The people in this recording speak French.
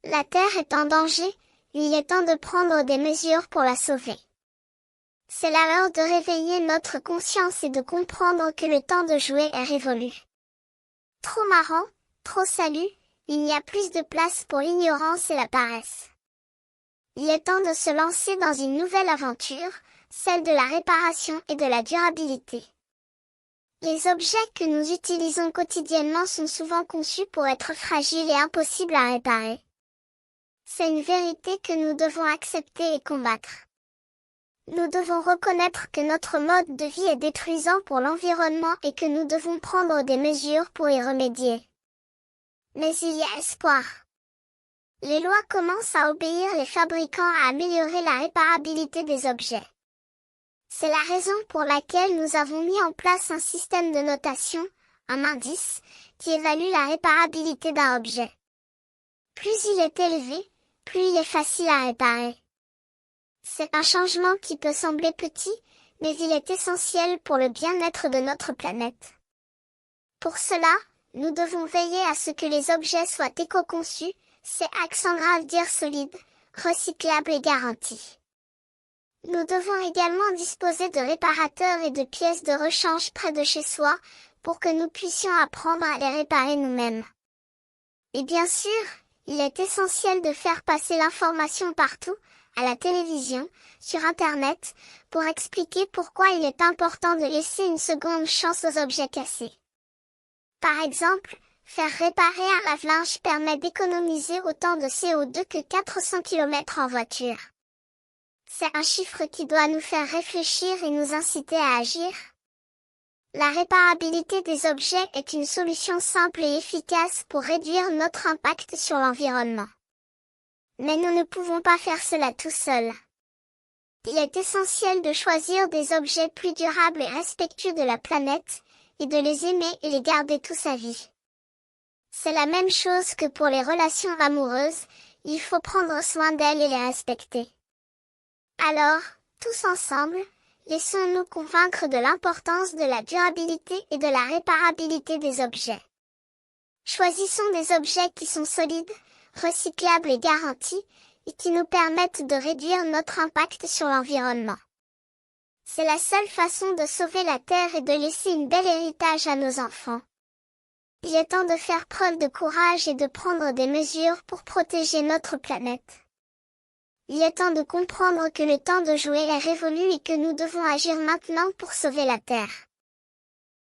La Terre est en danger, il est temps de prendre des mesures pour la sauver. C'est l'heure de réveiller notre conscience et de comprendre que le temps de jouer est révolu. Trop marrant, trop salut, il n'y a plus de place pour l'ignorance et la paresse. Il est temps de se lancer dans une nouvelle aventure, celle de la réparation et de la durabilité. Les objets que nous utilisons quotidiennement sont souvent conçus pour être fragiles et impossibles à réparer. C'est une vérité que nous devons accepter et combattre. Nous devons reconnaître que notre mode de vie est détruisant pour l'environnement et que nous devons prendre des mesures pour y remédier. Mais il y a espoir. Les lois commencent à obéir les fabricants à améliorer la réparabilité des objets. C'est la raison pour laquelle nous avons mis en place un système de notation, un indice, qui évalue la réparabilité d'un objet. Plus il est élevé, plus il est facile à réparer. C'est un changement qui peut sembler petit, mais il est essentiel pour le bien-être de notre planète. Pour cela, nous devons veiller à ce que les objets soient éco-conçus, c'est accent grave dire solide, recyclable et garanti. Nous devons également disposer de réparateurs et de pièces de rechange près de chez soi, pour que nous puissions apprendre à les réparer nous-mêmes. Et bien sûr, il est essentiel de faire passer l'information partout, à la télévision, sur Internet, pour expliquer pourquoi il est important de laisser une seconde chance aux objets cassés. Par exemple, faire réparer un lave-linge permet d'économiser autant de CO2 que 400 km en voiture. C'est un chiffre qui doit nous faire réfléchir et nous inciter à agir. La réparabilité des objets est une solution simple et efficace pour réduire notre impact sur l'environnement. Mais nous ne pouvons pas faire cela tout seuls. Il est essentiel de choisir des objets plus durables et respectueux de la planète, et de les aimer et les garder toute sa vie. C'est la même chose que pour les relations amoureuses, il faut prendre soin d'elles et les respecter. Alors, tous ensemble, laissons-nous convaincre de l'importance de la durabilité et de la réparabilité des objets. Choisissons des objets qui sont solides, recyclables et garantis, et qui nous permettent de réduire notre impact sur l'environnement. C'est la seule façon de sauver la Terre et de laisser un bel héritage à nos enfants. Il est temps de faire preuve de courage et de prendre des mesures pour protéger notre planète. Il est temps de comprendre que le temps de jouer est révolu et que nous devons agir maintenant pour sauver la Terre.